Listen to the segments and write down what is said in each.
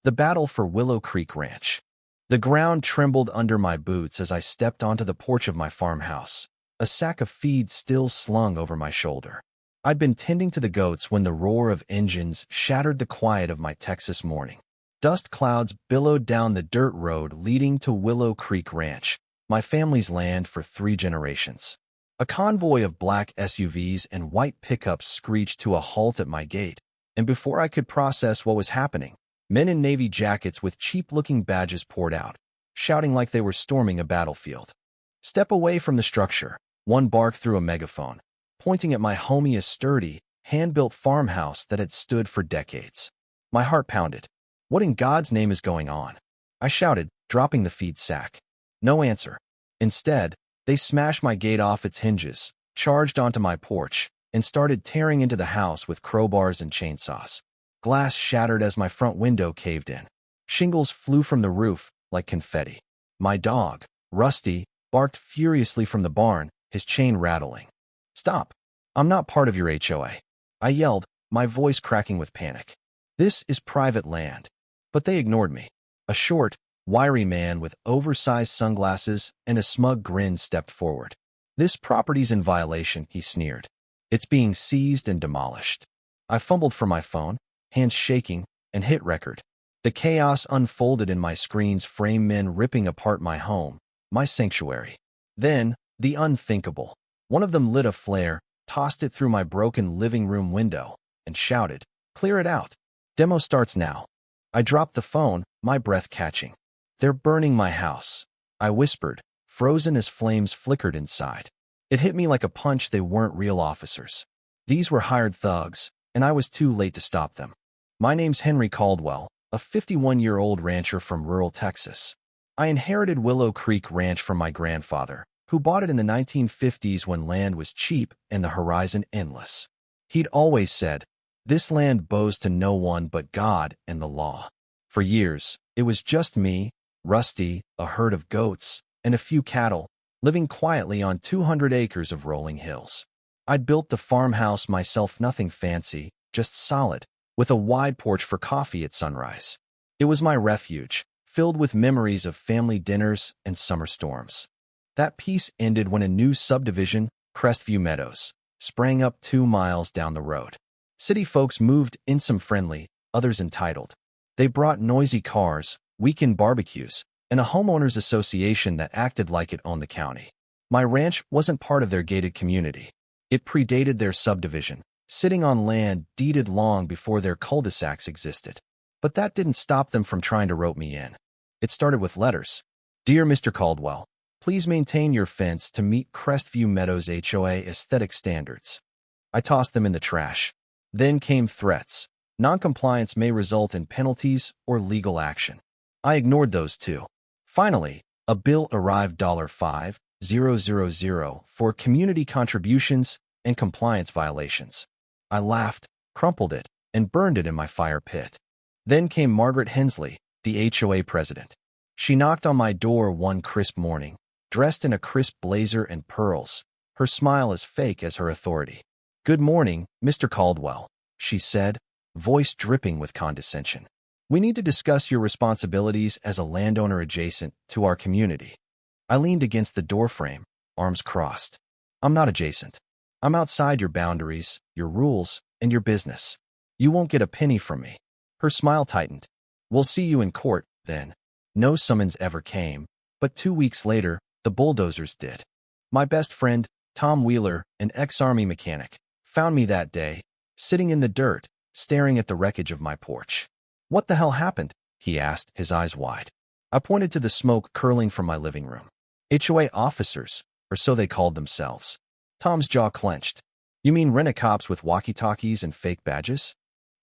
The battle for Willow Creek Ranch. The ground trembled under my boots as I stepped onto the porch of my farmhouse, a sack of feed still slung over my shoulder. I'd been tending to the goats when the roar of engines shattered the quiet of my Texas morning. Dust clouds billowed down the dirt road leading to Willow Creek Ranch, my family's land for 3 generations. A convoy of black SUVs and white pickups screeched to a halt at my gate, and before I could process what was happening, men in navy jackets with cheap-looking badges poured out, shouting like they were storming a battlefield. "Step away from the structure," one barked through a megaphone, pointing at my homey's sturdy, hand-built farmhouse that had stood for decades. My heart pounded. What in God's name is going on? I shouted, dropping the feed sack. No answer. Instead, they smashed my gate off its hinges, charged onto my porch, and started tearing into the house with crowbars and chainsaws. Glass shattered as my front window caved in. Shingles flew from the roof like confetti. My dog, Rusty, barked furiously from the barn, his chain rattling. "Stop! I'm not part of your HOA," I yelled, my voice cracking with panic. "This is private land." But they ignored me. A short, wiry man with oversized sunglasses and a smug grin stepped forward. "This property's in violation," he sneered. "It's being seized and demolished." I fumbled for my phone, hands shaking, and hit record. The chaos unfolded in my screen's frame, men ripping apart my home, my sanctuary. Then, the unthinkable. One of them lit a flare, tossed it through my broken living room window, and shouted, "Clear it out. Demo starts now." I dropped the phone, my breath catching. "They're burning my house," I whispered, frozen as flames flickered inside. It hit me like a punch. They weren't real officers. These were hired thugs, and I was too late to stop them. My name's Henry Caldwell, a 51-year-old rancher from rural Texas. I inherited Willow Creek Ranch from my grandfather, who bought it in the 1950s when land was cheap and the horizon endless. He'd always said, "This land bows to no one but God and the law." For years, it was just me, Rusty, a herd of goats, and a few cattle, living quietly on 200 acres of rolling hills. I'd built the farmhouse myself, nothing fancy, just solid, with a wide porch for coffee at sunrise. It was my refuge, filled with memories of family dinners and summer storms. That peace ended when a new subdivision, Crestview Meadows, sprang up 2 miles down the road. City folks moved in, some friendly, others entitled. They brought noisy cars, weekend barbecues, and a homeowners association that acted like it owned the county. My ranch wasn't part of their gated community. It predated their subdivision, sitting on land deeded long before their cul-de-sacs existed. But that didn't stop them from trying to rope me in. It started with letters. "Dear Mr. Caldwell, please maintain your fence to meet Crestview Meadows HOA aesthetic standards." I tossed them in the trash. Then came threats. Noncompliance may result in penalties or legal action. I ignored those too. Finally, a bill arrived, $5,000 for community contributions and compliance violations. I laughed, crumpled it, and burned it in my fire pit. Then came Margaret Hensley, the HOA president. She knocked on my door one crisp morning, dressed in a crisp blazer and pearls, her smile as fake as her authority. "Good morning, Mr. Caldwell," she said, voice dripping with condescension. "We need to discuss your responsibilities as a landowner adjacent to our community." I leaned against the doorframe, arms crossed. "I'm not adjacent. I'm outside your boundaries, your rules, and your business. You won't get a penny from me." Her smile tightened. "We'll see you in court, then." No summons ever came, but 2 weeks later, the bulldozers did. My best friend, Tom Wheeler, an ex-Army mechanic, found me that day, sitting in the dirt, staring at the wreckage of my porch. "What the hell happened?" he asked, his eyes wide. I pointed to the smoke curling from my living room. "HOA officers, or so they called themselves." Tom's jaw clenched. "You mean rent-a-cops with walkie-talkies and fake badges?"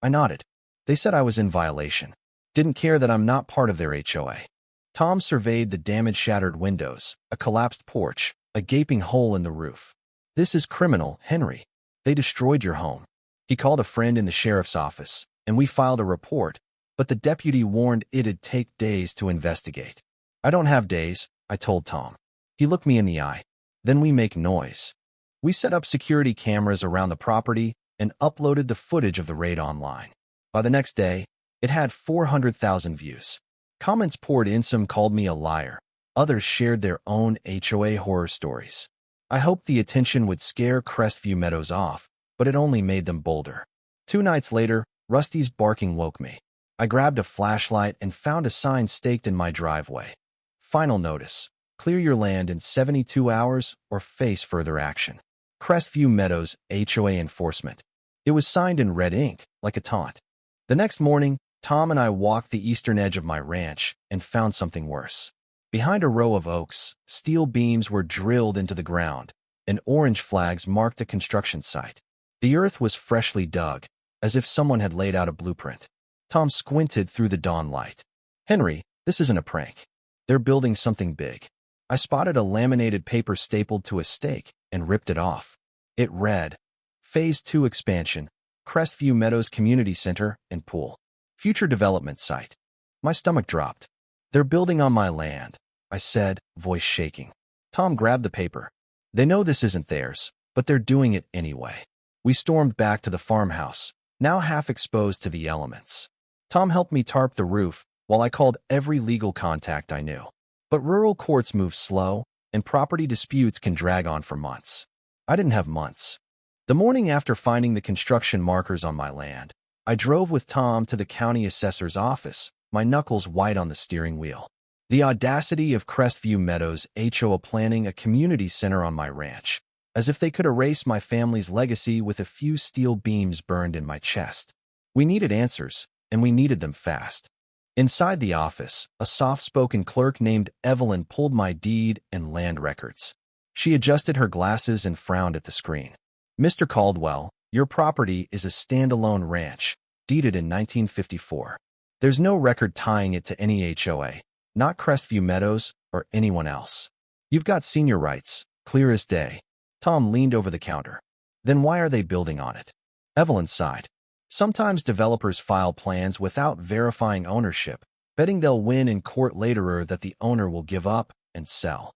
I nodded. "They said I was in violation. Didn't care that I'm not part of their HOA." Tom surveyed the damage-shattered windows, a collapsed porch, a gaping hole in the roof. "This is criminal, Henry. They destroyed your home." He called a friend in the sheriff's office, and we filed a report, but the deputy warned it'd take days to investigate. "I don't have days," I told Tom. He looked me in the eye. "Then we make noise." We set up security cameras around the property and uploaded the footage of the raid online. By the next day, It had 400,000 views. Comments poured in. Some called me a liar. Others shared their own HOA horror stories. I hoped the attention would scare Crestview Meadows off, but it only made them bolder. 2 nights later, Rusty's barking woke me. I grabbed a flashlight and found a sign staked in my driveway. Final notice: clear your land in 72 hours or face further action. Crestview Meadows HOA enforcement. It was signed in red ink, like a taunt. The next morning, Tom and I walked the eastern edge of my ranch and found something worse. Behind a row of oaks, steel beams were drilled into the ground, and orange flags marked a construction site. The earth was freshly dug, as if someone had laid out a blueprint. Tom squinted through the dawn light. "Henry, this isn't a prank. They're building something big." I spotted a laminated paper stapled to a stake and ripped it off. It read, Phase 2 Expansion, Crestview Meadows Community Center and Pool. Future Development Site. My stomach dropped. "They're building on my land," I said, voice shaking. Tom grabbed the paper. "They know this isn't theirs, but they're doing it anyway." We stormed back to the farmhouse, now half exposed to the elements. Tom helped me tarp the roof while I called every legal contact I knew. But rural courts move slow, and property disputes can drag on for months. I didn't have months. The morning after finding the construction markers on my land, I drove with Tom to the county assessor's office, my knuckles white on the steering wheel. The audacity of Crestview Meadows HOA planning a community center on my ranch, as if they could erase my family's legacy with a few steel beams burned in my chest. We needed answers, and we needed them fast. Inside the office, a soft-spoken clerk named Evelyn pulled my deed and land records. She adjusted her glasses and frowned at the screen. "Mr. Caldwell, your property is a standalone ranch, deeded in 1954. There's no record tying it to any HOA, not Crestview Meadows or anyone else. You've got senior rights, clear as day." Tom leaned over the counter. "Then why are they building on it?" Evelyn sighed. "Sometimes developers file plans without verifying ownership, betting they'll win in court later or that the owner will give up and sell."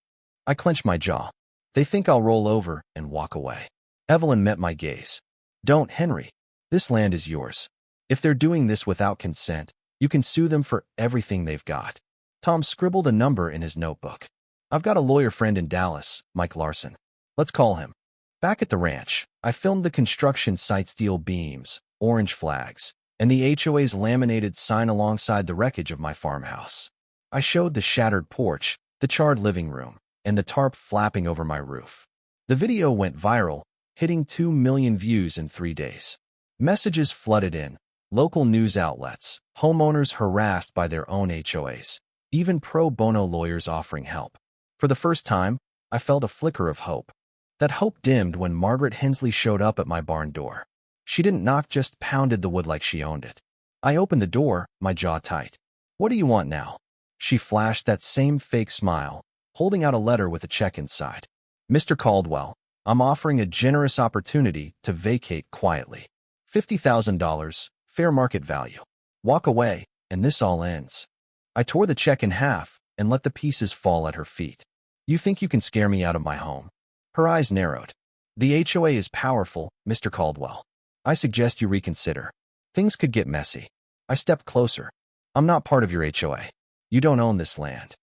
I clenched my jaw. "They think I'll roll over and walk away." Evelyn met my gaze. "Don't, Henry. This land is yours. If they're doing this without consent, you can sue them for everything they've got." Tom scribbled a number in his notebook. "I've got a lawyer friend in Dallas, Mike Larson. Let's call him." Back at the ranch, I filmed the construction site steel beams, orange flags, and the HOA's laminated sign alongside the wreckage of my farmhouse. I showed the shattered porch, the charred living room, and the tarp flapping over my roof. The video went viral, hitting 2 million views in 3 days. Messages flooded in, local news outlets, homeowners harassed by their own HOAs, even pro bono lawyers offering help. For the first time, I felt a flicker of hope. That hope dimmed when Margaret Hensley showed up at my barn door. She didn't knock, just pounded the wood like she owned it. I opened the door, my jaw tight. "What do you want now?" She flashed that same fake smile, holding out a letter with a check inside. "Mr. Caldwell, I'm offering a generous opportunity to vacate quietly. $50,000, fair market value. Walk away, and this all ends." I tore the check in half and let the pieces fall at her feet. "You think you can scare me out of my home?" Her eyes narrowed. "The HOA is powerful, Mr. Caldwell. I suggest you reconsider. Things could get messy." I stepped closer. "I'm not part of your HOA. You don't own this land."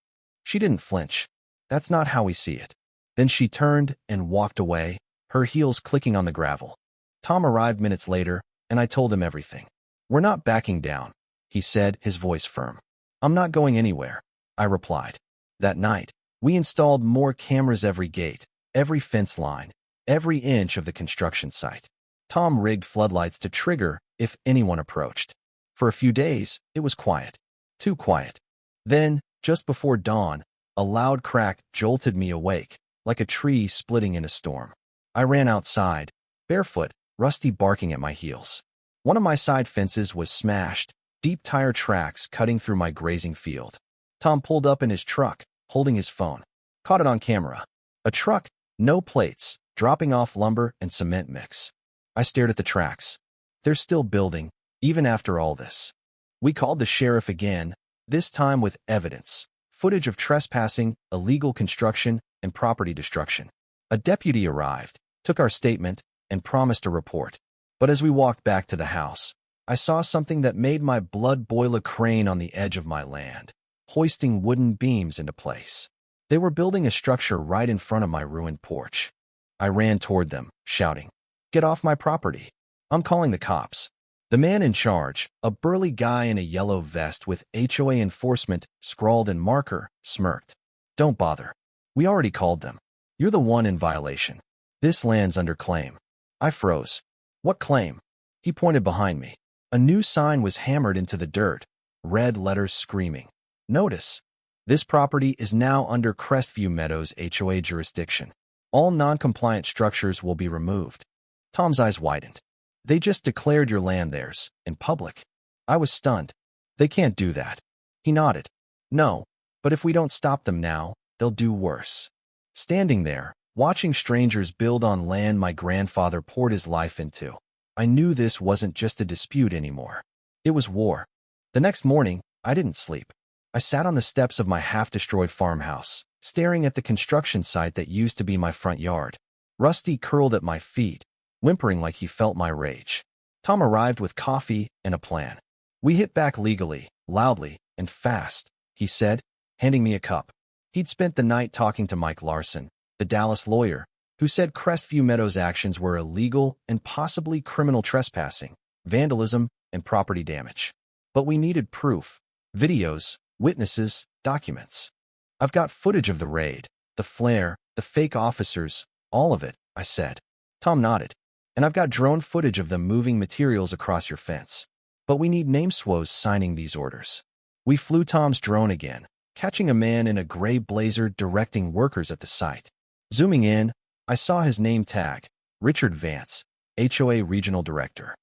She didn't flinch. "That's not how we see it." Then she turned and walked away, her heels clicking on the gravel. Tom arrived minutes later, and I told him everything. "We're not backing down," he said, his voice firm. "I'm not going anywhere," I replied. That night, we installed more cameras every gate, every fence line, every inch of the construction site. Tom rigged floodlights to trigger if anyone approached. For a few days, it was quiet. Too quiet. Then, just before dawn, a loud crack jolted me awake, like a tree splitting in a storm. I ran outside, barefoot, Rusty barking at my heels. One of my side fences was smashed, deep tire tracks cutting through my grazing field. Tom pulled up in his truck, holding his phone. Caught it on camera. A truck, no plates, dropping off lumber and cement mix. I stared at the tracks. They're still building, even after all this. We called the sheriff again, this time with evidence. Footage of trespassing, illegal construction, and property destruction. A deputy arrived, took our statement, and promised a report. But as we walked back to the house, I saw something that made my blood boil. A crane on the edge of my land, hoisting wooden beams into place. They were building a structure right in front of my ruined porch. I ran toward them, shouting, "Get off my property! I'm calling the cops." The man in charge, a burly guy in a yellow vest with HOA enforcement scrawled in marker, smirked. "Don't bother. We already called them. You're the one in violation. This land's under claim." I froze. "What claim?" He pointed behind me. A new sign was hammered into the dirt, red letters screaming, "Notice! This property is now under Crestview Meadows HOA jurisdiction. All non-compliant structures will be removed." Tom's eyes widened. "They just declared your land theirs, in public." I was stunned. "They can't do that." He nodded. "No, but if we don't stop them now, they'll do worse." Standing there, watching strangers build on land my grandfather poured his life into, I knew this wasn't just a dispute anymore. It was war. The next morning, I didn't sleep. I sat on the steps of my half-destroyed farmhouse, staring at the construction site that used to be my front yard. Rusty curled at my feet, whimpering like he felt my rage. Tom arrived with coffee and a plan. "We hit back legally, loudly, and fast," he said, handing me a cup. He'd spent the night talking to Mike Larson, the Dallas lawyer, who said Crestview Meadows' actions were illegal and possibly criminal trespassing, vandalism, and property damage. But we needed proof: videos, witnesses, documents. "I've got footage of the raid, the flare, the fake officers, all of it," I said. Tom nodded. "And I've got drone footage of them moving materials across your fence. But we need name swos signing these orders." We flew Tom's drone again, catching a man in a gray blazer directing workers at the site. Zooming in, I saw his name tag, Richard Vance, HOA Regional Director.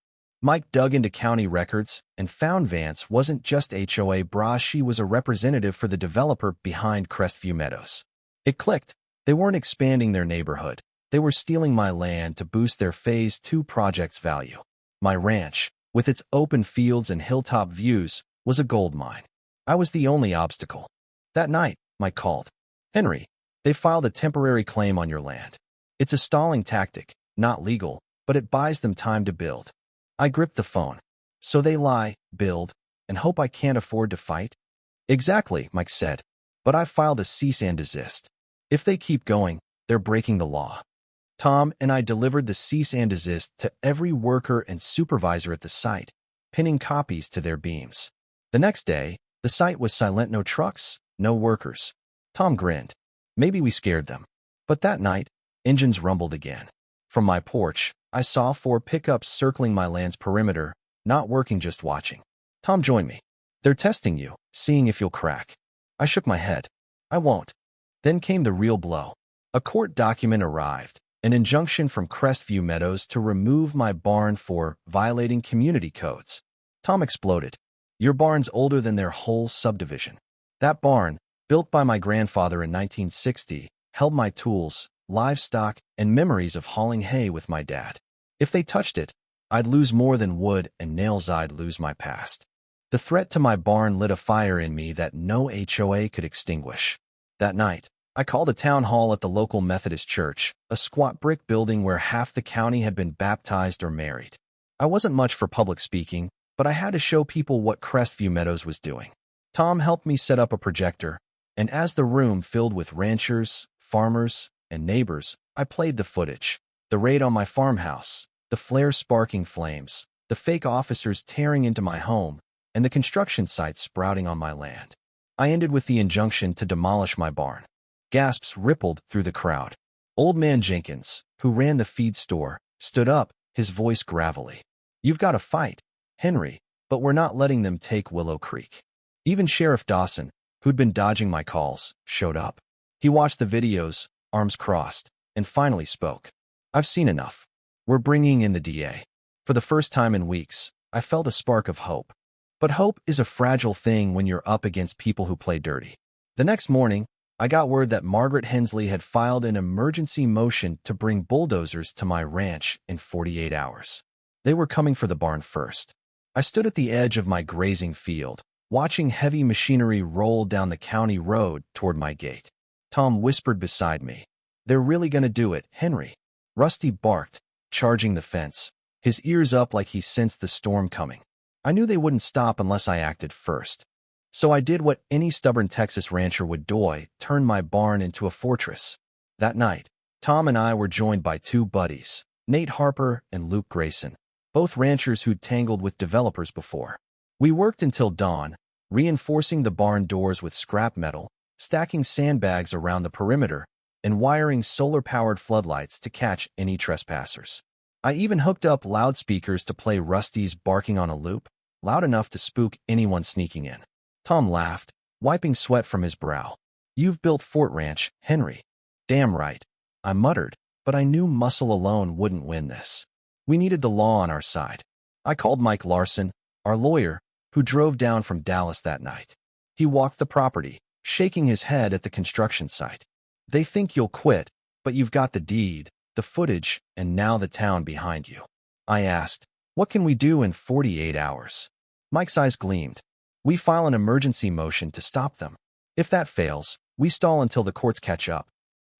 Mike dug into county records and found Vance wasn't just HOA bra, she was a representative for the developer behind Crestview Meadows. It clicked. They weren't expanding their neighborhood. They were stealing my land to boost their Phase 2 project's value. My ranch, with its open fields and hilltop views, was a gold mine. I was the only obstacle. That night, Mike called. "Henry, they filed a temporary claim on your land. It's a stalling tactic, not legal, but it buys them time to build." I gripped the phone. "So they lie, build, and hope I can't afford to fight?" "Exactly," Mike said. "But I've filed a cease and desist. If they keep going, they're breaking the law." Tom and I delivered the cease and desist to every worker and supervisor at the site, pinning copies to their beams. The next day, the site was silent: no trucks, no workers. Tom grinned. Maybe we scared them. But that night, engines rumbled again. From my porch, I saw 4 pickups circling my land's perimeter, not working, just watching. Tom joined me. "They're testing you, seeing if you'll crack." I shook my head. "I won't." Then came the real blow. A court document arrived, an injunction from Crestview Meadows to remove my barn for violating community codes. Tom exploded. "Your barn's older than their whole subdivision. That barn, built by my grandfather in 1960, held my tools, livestock, and memories of hauling hay with my dad. If they touched it, I'd lose more than wood and nails. I'd lose my past." The threat to my barn lit a fire in me that no HOA could extinguish. That night, I called a town hall at the local Methodist church, a squat brick building where half the county had been baptized or married. I wasn't much for public speaking, but I had to show people what Crestview Meadows was doing. Tom helped me set up a projector, and as the room filled with ranchers, farmers, and neighbors, I played the footage. The raid on my farmhouse, the flare sparking flames, the fake officers tearing into my home, and the construction site sprouting on my land. I ended with the injunction to demolish my barn. Gasps rippled through the crowd. Old Man Jenkins, who ran the feed store, stood up, his voice gravelly. "You've got to fight, Henry, but we're not letting them take Willow Creek." Even Sheriff Dawson, who'd been dodging my calls, showed up. He watched the videos, arms crossed, and finally spoke. "I've seen enough. We're bringing in the DA." For the first time in weeks, I felt a spark of hope. But hope is a fragile thing when you're up against people who play dirty. The next morning, I got word that Margaret Hensley had filed an emergency motion to bring bulldozers to my ranch in 48 hours. They were coming for the barn first. I stood at the edge of my grazing field, watching heavy machinery roll down the county road toward my gate. Tom whispered beside me, "They're really gonna do it, Henry." Rusty barked, charging the fence, his ears up like he sensed the storm coming. I knew they wouldn't stop unless I acted first. So I did what any stubborn Texas rancher would do, turn my barn into a fortress. That night, Tom and I were joined by two buddies, Nate Harper and Luke Grayson, both ranchers who'd tangled with developers before. We worked until dawn, reinforcing the barn doors with scrap metal, stacking sandbags around the perimeter, and wiring solar-powered floodlights to catch any trespassers. I even hooked up loudspeakers to play Rusty's barking on a loop, loud enough to spook anyone sneaking in. Tom laughed, wiping sweat from his brow. "You've built Fort Ranch, Henry." "Damn right," I muttered, but I knew muscle alone wouldn't win this. We needed the law on our side. I called Mike Larson, our lawyer, who drove down from Dallas that night. He walked the property, shaking his head at the construction site. "They think you'll quit, but you've got the deed, the footage, and now the town behind you." I asked, "What can we do in 48 hours? Mike's eyes gleamed. "We file an emergency motion to stop them. If that fails, we stall until the courts catch up."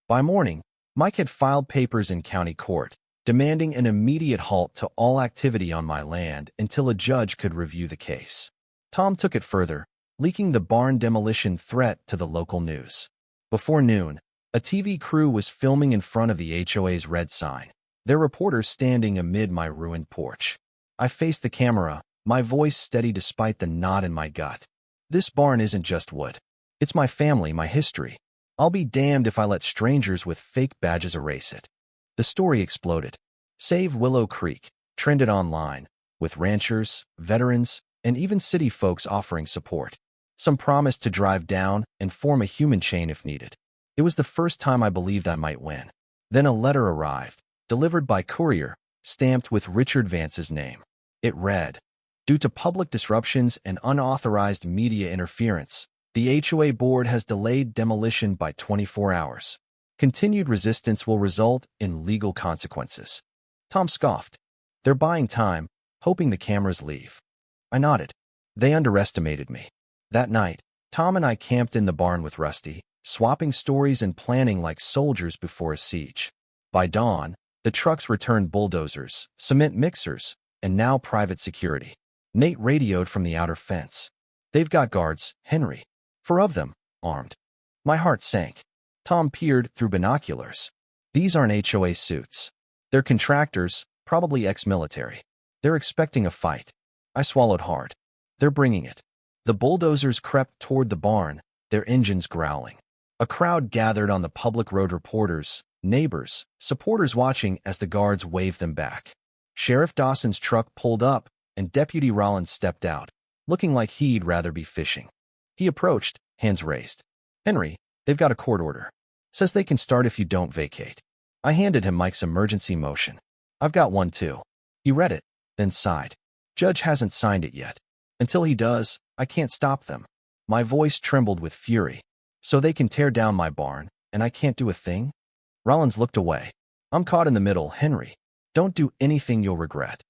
By morning, Mike had filed papers in county court, demanding an immediate halt to all activity on my land until a judge could review the case. Tom took it further, leaking the barn demolition threat to the local news. Before noon, a TV crew was filming in front of the HOA's red sign, their reporters standing amid my ruined porch. I faced the camera, my voice steady despite the knot in my gut. "This barn isn't just wood. It's my family, my history. I'll be damned if I let strangers with fake badges erase it." The story exploded. Save Willow Creek trended online, with ranchers, veterans, and even city folks offering support. Some promised to drive down and form a human chain if needed. It was the first time I believed I might win. Then a letter arrived, delivered by courier, stamped with Richard Vance's name. It read, "Due to public disruptions and unauthorized media interference, the HOA board has delayed demolition by 24 hours. Continued resistance will result in legal consequences." Tom scoffed. "They're buying time, hoping the cameras leave." I nodded. They underestimated me. That night, Tom and I camped in the barn with Rusty, swapping stories and planning like soldiers before a siege. By dawn, the trucks returned bulldozers, cement mixers, and now private security. Nate radioed from the outer fence. "They've got guards, Henry. 4 of them, armed." My heart sank. Tom peered through binoculars. "These aren't HOA suits. They're contractors, probably ex-military. They're expecting a fight." I swallowed hard. "They're bringing it." The bulldozers crept toward the barn, their engines growling. A crowd gathered on the public road, reporters, neighbors, supporters watching as the guards waved them back. Sheriff Dawson's truck pulled up, and Deputy Rollins stepped out, looking like he'd rather be fishing. He approached, hands raised. "Henry, they've got a court order. Says they can start if you don't vacate." I handed him Mike's emergency motion. "I've got one too." He read it, then sighed. "Judge hasn't signed it yet. Until he does, I can't stop them." My voice trembled with fury. "So they can tear down my barn, and I can't do a thing?" Rollins looked away. "I'm caught in the middle, Henry. Don't do anything you'll regret."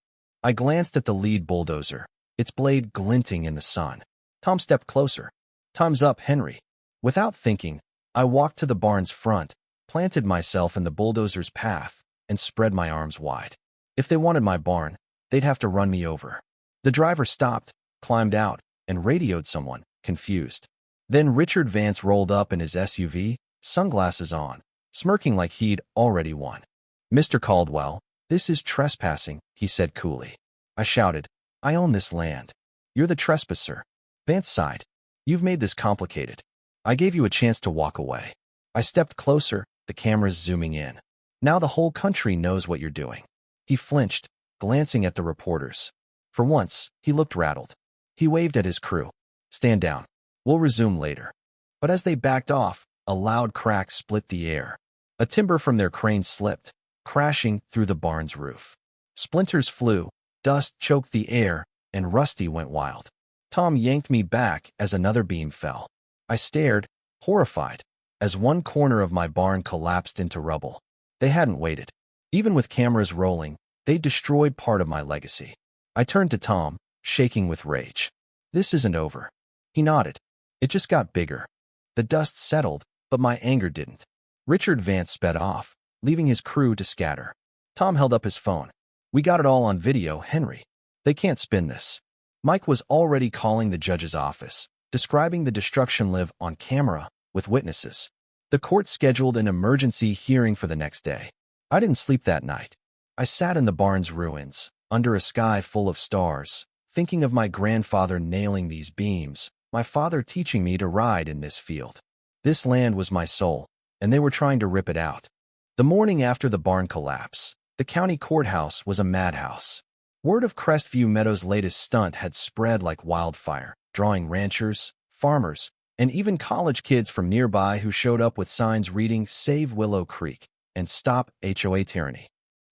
I glanced at the lead bulldozer, its blade glinting in the sun. Tom stepped closer. "Time's up, Henry." Without thinking, I walked to the barn's front, planted myself in the bulldozer's path, and spread my arms wide. If they wanted my barn, they'd have to run me over. The driver stopped, climbed out, and radioed someone, confused. Then Richard Vance rolled up in his SUV, sunglasses on, smirking like he'd already won. "Mr. Caldwell, this is trespassing," he said coolly. I shouted, "I own this land. You're the trespasser." Vance sighed. "You've made this complicated. I gave you a chance to walk away." I stepped closer, the cameras zooming in. "Now the whole country knows what you're doing." He flinched, glancing at the reporters. For once, he looked rattled. He waved at his crew. "Stand down. We'll resume later." But as they backed off, a loud crack split the air. A timber from their crane slipped, crashing through the barn's roof. Splinters flew, dust choked the air, and Rusty went wild. Tom yanked me back as another beam fell. I stared, horrified, as one corner of my barn collapsed into rubble. They hadn't waited. Even with cameras rolling, they'd destroyed part of my legacy. I turned to Tom, shaking with rage. "This isn't over." He nodded. "It just got bigger." The dust settled, but my anger didn't. Richard Vance sped off, leaving his crew to scatter. Tom held up his phone. "We got it all on video, Henry. They can't spin this." Mike was already calling the judge's office, describing the destruction live on camera with witnesses. The court scheduled an emergency hearing for the next day. I didn't sleep that night. I sat in the barn's ruins, under a sky full of stars, thinking of my grandfather nailing these beams, my father teaching me to ride in this field. This land was my soul, and they were trying to rip it out. The morning after the barn collapse, the county courthouse was a madhouse. Word of Crestview Meadows' latest stunt had spread like wildfire, drawing ranchers, farmers, and even college kids from nearby who showed up with signs reading "Save Willow Creek" and "Stop HOA Tyranny."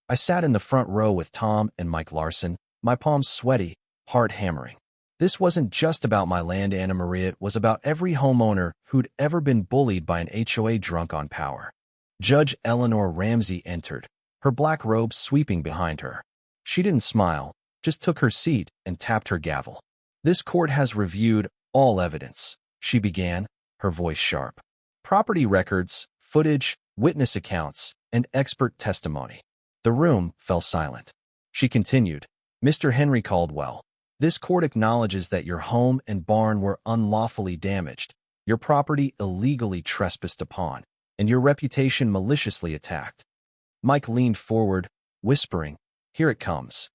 I sat in the front row with Tom and Mike Larson, my palms sweaty, heart hammering. This wasn't just about my land, Anna Maria. It was about every homeowner who'd ever been bullied by an HOA drunk on power. Judge Eleanor Ramsey entered, her black robe sweeping behind her. She didn't smile, just took her seat and tapped her gavel. "This court has reviewed all evidence," she began, her voice sharp. "Property records, footage, witness accounts, and expert testimony." The room fell silent. She continued, "Mr. Henry Caldwell, this court acknowledges that your home and barn were unlawfully damaged, your property illegally trespassed upon, and your reputation maliciously attacked." Mike leaned forward, whispering, "Here it comes."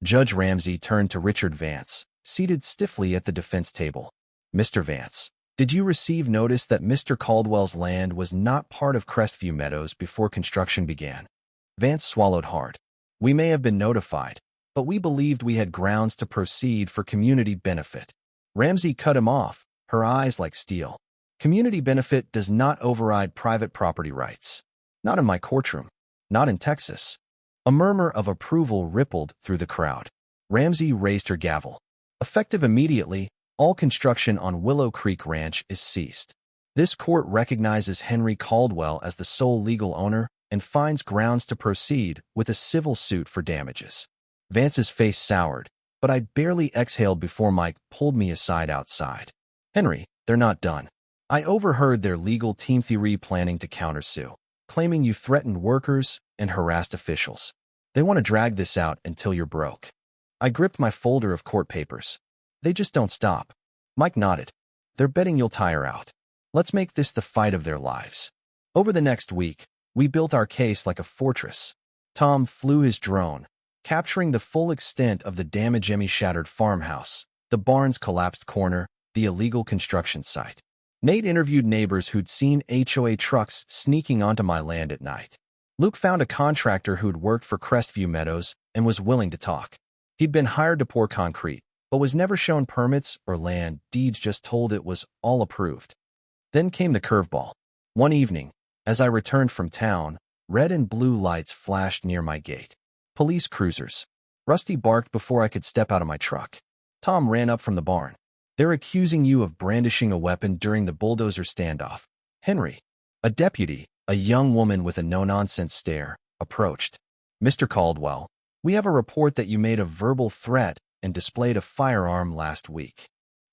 Judge Ramsey turned to Richard Vance, seated stiffly at the defense table. "Mr. Vance, did you receive notice that Mr. Caldwell's land was not part of Crestview Meadows before construction began?" Vance swallowed hard. "We may have been notified, but we believed we had grounds to proceed for community benefit." Ramsey cut him off, her eyes like steel. "Community benefit does not override private property rights. Not in my courtroom. Not in Texas." A murmur of approval rippled through the crowd. Ramsey raised her gavel. "Effective immediately, all construction on Willow Creek Ranch is ceased. This court recognizes Henry Caldwell as the sole legal owner and finds grounds to proceed with a civil suit for damages." Vance's face soured, but I barely exhaled before Mike pulled me aside outside. "Henry, they're not done. I overheard their legal team theory planning to countersue, claiming you threatened workers and harassed officials. They want to drag this out until you're broke." I gripped my folder of court papers. "They just don't stop." Mike nodded. "They're betting you'll tire out. Let's make this the fight of their lives." Over the next week, we built our case like a fortress. Tom flew his drone, capturing the full extent of the damage: shattered farmhouse, the barn's collapsed corner, the illegal construction site. Nate interviewed neighbors who'd seen HOA trucks sneaking onto my land at night. Luke found a contractor who'd worked for Crestview Meadows and was willing to talk. He'd been hired to pour concrete, but was never shown permits or land deeds, just told it was all approved. Then came the curveball. One evening, as I returned from town, red and blue lights flashed near my gate. Police cruisers. Rusty barked before I could step out of my truck. Tom ran up from the barn. "They're accusing you of brandishing a weapon during the bulldozer standoff." Henry, a deputy, a young woman with a no-nonsense stare, approached. "Mr. Caldwell, we have a report that you made a verbal threat and displayed a firearm last week."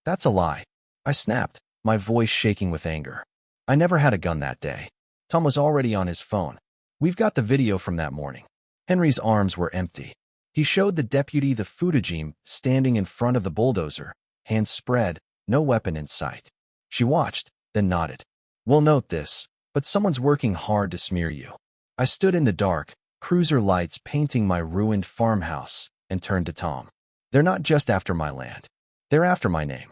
"That's a lie." I snapped, my voice shaking with anger. "I never had a gun that day." Tom was already on his phone. "We've got the video from that morning." Henry's arms were empty. He showed the deputy the footage standing in front of the bulldozer, hands spread, no weapon in sight. She watched, then nodded. "We'll note this, but someone's working hard to smear you." I stood in the dark, cruiser lights painting my ruined farmhouse, and turned to Tom. "They're not just after my land. They're after my name."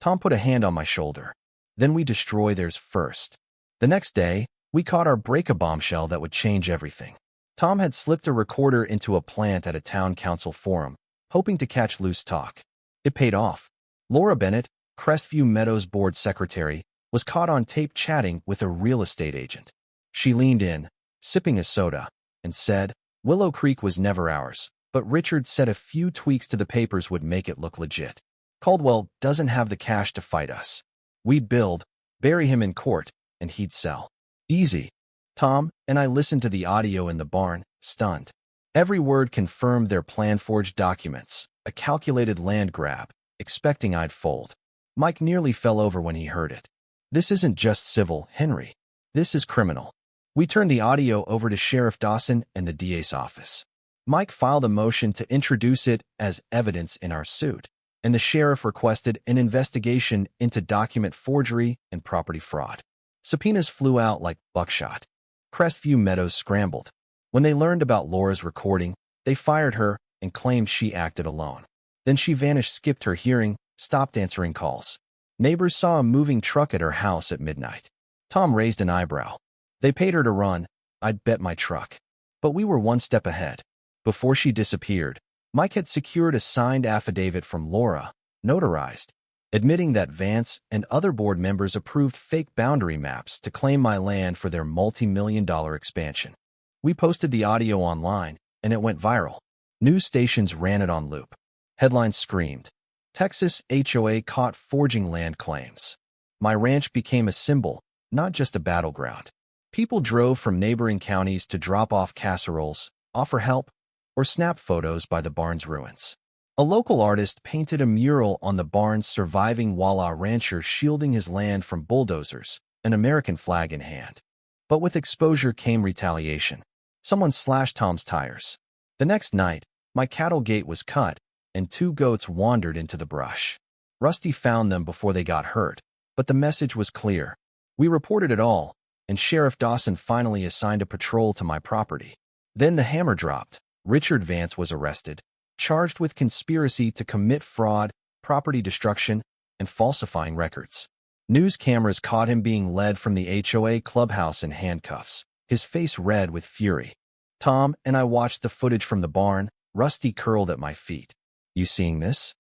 Tom put a hand on my shoulder. "Then we destroy theirs first." The next day, we caught our break, a bombshell that would change everything. Tom had slipped a recorder into a plant at a town council forum, hoping to catch loose talk. It paid off. Laura Bennett, Crestview Meadows board secretary, was caught on tape chatting with a real estate agent. She leaned in, sipping a soda, and said, "Willow Creek was never ours, but Richard said a few tweaks to the papers would make it look legit. Caldwell doesn't have the cash to fight us. We'd build, bury him in court, and he'd sell. Easy." Tom and I listened to the audio in the barn, stunned. Every word confirmed their plan: forged documents, a calculated land grab, expecting I'd fold. Mike nearly fell over when he heard it. "This isn't just civil, Henry. This is criminal." We turned the audio over to Sheriff Dawson and the DA's office. Mike filed a motion to introduce it as evidence in our suit. and the sheriff requested an investigation into document forgery and property fraud. Subpoenas flew out like buckshot. Crestview Meadows scrambled. When they learned about Laura's recording, they fired her and claimed she acted alone. Then she vanished, skipped her hearing, stopped answering calls. Neighbors saw a moving truck at her house at midnight. Tom raised an eyebrow. They paid her to run. I'd bet my truck. But we were one step ahead. Before she disappeared, Mike had secured a signed affidavit from Laura, notarized, admitting that Vance and other board members approved fake boundary maps to claim my land for their multi-million-dollar expansion. We posted the audio online, and it went viral. News stations ran it on loop. Headlines screamed, "Texas HOA caught forging land claims." My ranch became a symbol, not just a battleground. People drove from neighboring counties to drop off casseroles, offer help, or snap photos by the barn's ruins. A local artist painted a mural on the barn's surviving Walla rancher shielding his land from bulldozers, an American flag in hand. But with exposure came retaliation. Someone slashed Tom's tires. The next night, my cattle gate was cut, and 2 goats wandered into the brush. Rusty found them before they got hurt, but the message was clear. We reported it all, and Sheriff Dawson finally assigned a patrol to my property. Then the hammer dropped. Richard Vance was arrested, charged with conspiracy to commit fraud, property destruction, and falsifying records. News cameras caught him being led from the HOA clubhouse in handcuffs, his face red with fury. Tom and I watched the footage from the barn. Rusty curled at my feet. "You seeing this?"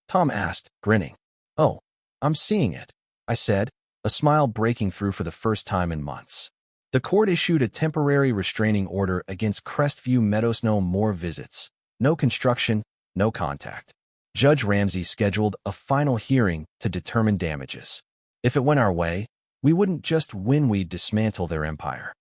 Tom asked, grinning. "Oh, I'm seeing it," I said, a smile breaking through for the first time in months. The court issued a temporary restraining order against Crestview Meadows. No more visits, no construction, no contact. Judge Ramsey scheduled a final hearing to determine damages. If it went our way, we wouldn't just win, we'd dismantle their empire.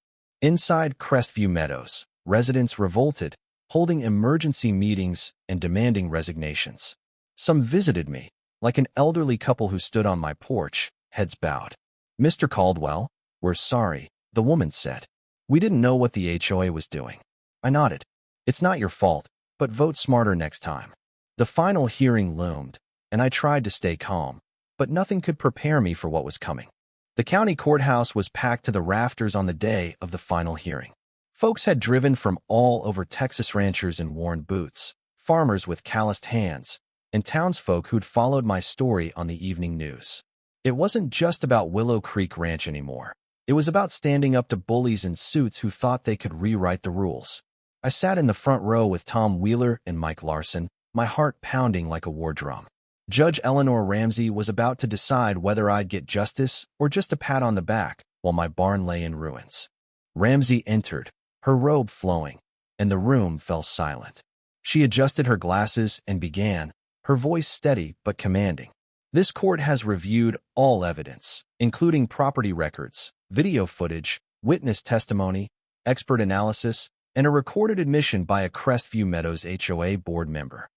Inside Crestview Meadows, residents revolted, holding emergency meetings and demanding resignations. Some visited me, like an elderly couple who stood on my porch, heads bowed. "Mr. Caldwell, we're sorry," the woman said. "We didn't know what the HOA was doing." I nodded. "It's not your fault, but vote smarter next time." The final hearing loomed, and I tried to stay calm, but nothing could prepare me for what was coming. The county courthouse was packed to the rafters on the day of the final hearing. Folks had driven from all over Texas, ranchers in worn boots, farmers with calloused hands, and townsfolk who'd followed my story on the evening news. It wasn't just about Willow Creek Ranch anymore. It was about standing up to bullies in suits who thought they could rewrite the rules. I sat in the front row with Tom Wheeler and Mike Larson, my heart pounding like a war drum. Judge Eleanor Ramsey was about to decide whether I'd get justice or just a pat on the back while my barn lay in ruins. Ramsey entered, her robe flowing, and the room fell silent. She adjusted her glasses and began, her voice steady but commanding. "This court has reviewed all evidence, including property records, video footage, witness testimony, expert analysis, and a recorded admission by a Crestview Meadows HOA board member."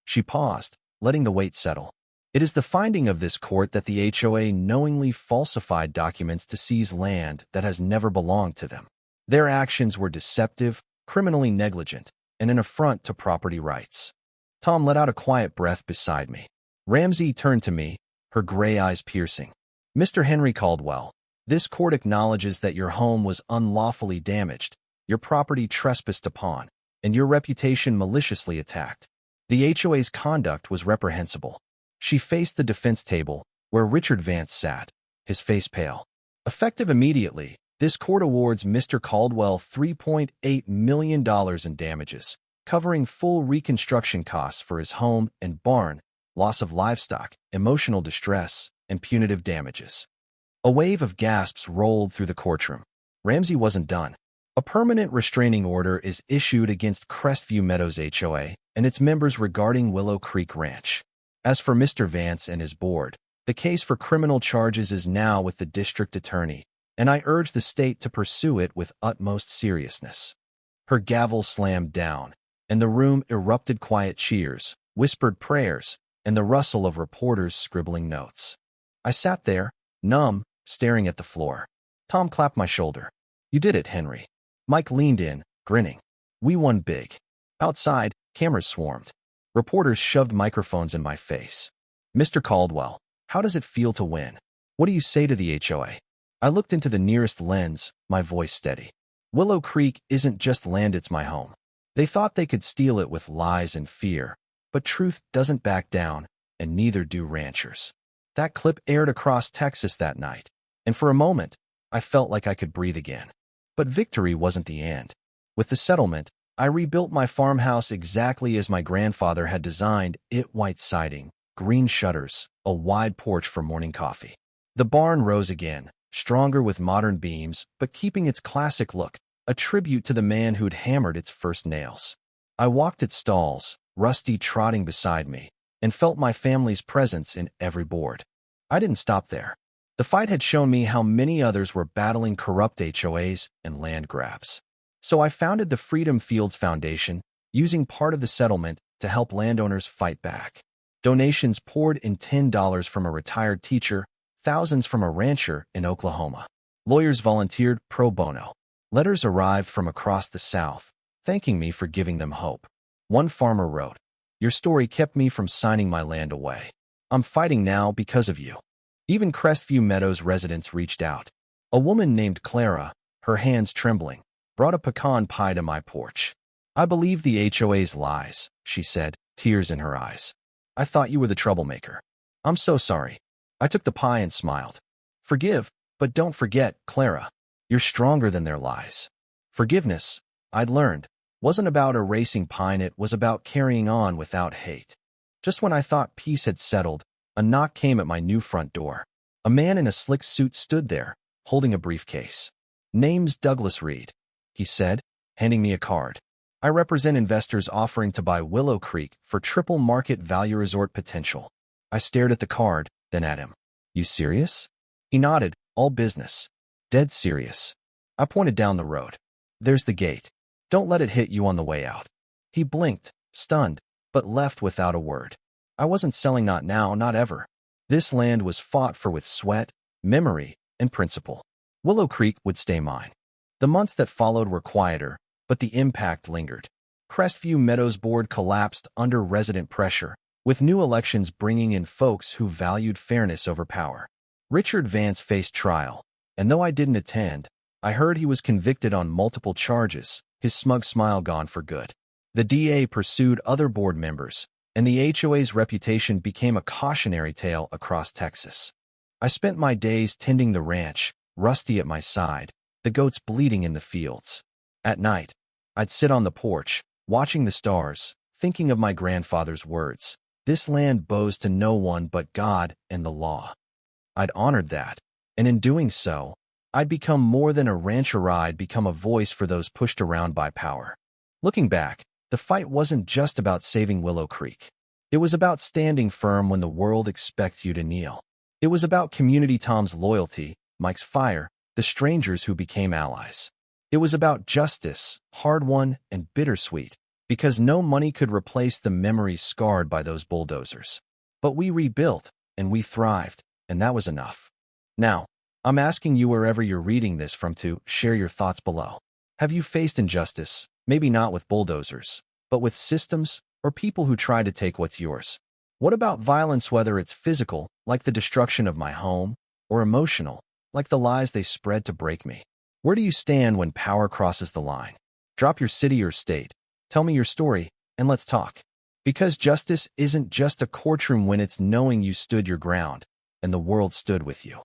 She paused, letting the weight settle. "It is the finding of this court that the HOA knowingly falsified documents to seize land that has never belonged to them. Their actions were deceptive, criminally negligent, and an affront to property rights." Tom let out a quiet breath beside me. Ramsey turned to me, her gray eyes piercing. "Mr. Henry Caldwell, this court acknowledges that your home was unlawfully damaged, your property trespassed upon, and your reputation maliciously attacked. The HOA's conduct was reprehensible." She faced the defense table, where Richard Vance sat, his face pale. "Effective immediately, this court awards Mr. Caldwell $3.8 million in damages, covering full reconstruction costs for his home and barn, loss of livestock, emotional distress, and punitive damages." A wave of gasps rolled through the courtroom. Ramsey wasn't done. "A permanent restraining order is issued against Crestview Meadows HOA and its members regarding Willow Creek Ranch. As for Mr. Vance and his board, the case for criminal charges is now with the district attorney, and I urge the state to pursue it with utmost seriousness." Her gavel slammed down, and the room erupted. Quiet cheers, whispered prayers, and the rustle of reporters scribbling notes. I sat there, numb, staring at the floor. Tom clapped my shoulder. "You did it, Henry." Mike leaned in, grinning. "We won big." Outside, cameras swarmed. Reporters shoved microphones in my face. Mr. Caldwell, how does it feel to win? What do you say to the HOA? I looked into the nearest lens, my voice steady. Willow Creek isn't just land, it's my home. They thought they could steal it with lies and fear, but truth doesn't back down, and neither do ranchers. That clip aired across Texas that night, and for a moment, I felt like I could breathe again. But victory wasn't the end. With the settlement, I rebuilt my farmhouse exactly as my grandfather had designed it: white siding, green shutters, a wide porch for morning coffee. The barn rose again, stronger with modern beams, but keeping its classic look, a tribute to the man who'd hammered its first nails. I walked its stalls, Rusty trotting beside me, and felt my family's presence in every board. I didn't stop there. The fight had shown me how many others were battling corrupt HOAs and land grabs. So I founded the Freedom Fields Foundation, using part of the settlement to help landowners fight back. Donations poured in: $10 from a retired teacher, thousands from a rancher in Oklahoma. Lawyers volunteered pro bono. Letters arrived from across the South, thanking me for giving them hope. One farmer wrote, "Your story kept me from signing my land away. I'm fighting now because of you." Even Crestview Meadows residents reached out. A woman named Clara, her hands trembling, brought a pecan pie to my porch. "I believe the HOA's lies," she said, tears in her eyes. "I thought you were the troublemaker. I'm so sorry." I took the pie and smiled. "Forgive, but don't forget, Clara. You're stronger than their lies." Forgiveness, I'd learned, wasn't about erasing pine, it was about carrying on without hate. Just when I thought peace had settled, a knock came at my new front door. A man in a slick suit stood there, holding a briefcase. "Name's Douglas Reed," he said, handing me a card. "I represent investors offering to buy Willow Creek for triple market value resort potential." I stared at the card, then at him. "You serious?" He nodded. "All business. Dead serious." I pointed down the road. "There's the gate. Don't let it hit you on the way out." He blinked, stunned, but left without a word. I wasn't selling, not now, not ever. This land was fought for with sweat, memory, and principle. Willow Creek would stay mine. The months that followed were quieter, but the impact lingered. Crestview Meadows board collapsed under resident pressure, with new elections bringing in folks who valued fairness over power. Richard Vance faced trial, and though I didn't attend, I heard he was convicted on multiple charges, his smug smile gone for good. The DA pursued other board members, and the HOA's reputation became a cautionary tale across Texas. I spent my days tending the ranch, Rusty at my side, the goats bleeding in the fields. At night, I'd sit on the porch, watching the stars, thinking of my grandfather's words. "This land bows to no one but God and the law." I'd honored that, and in doing so, I'd become more than a rancher. I'd become a voice for those pushed around by power. Looking back, the fight wasn't just about saving Willow Creek. It was about standing firm when the world expects you to kneel. It was about community: Tom's loyalty, Mike's fire, the strangers who became allies. It was about justice, hard-won and bittersweet, because no money could replace the memories scarred by those bulldozers. But we rebuilt, and we thrived, and that was enough. Now, I'm asking you, wherever you're reading this from, to share your thoughts below. Have you faced injustice? Maybe not with bulldozers, but with systems or people who try to take what's yours. What about violence, whether it's physical, like the destruction of my home, or emotional, like the lies they spread to break me? Where do you stand when power crosses the line? Drop your city or state. Tell me your story, and let's talk. Because justice isn't just a courtroom when it's knowing you stood your ground, and the world stood with you.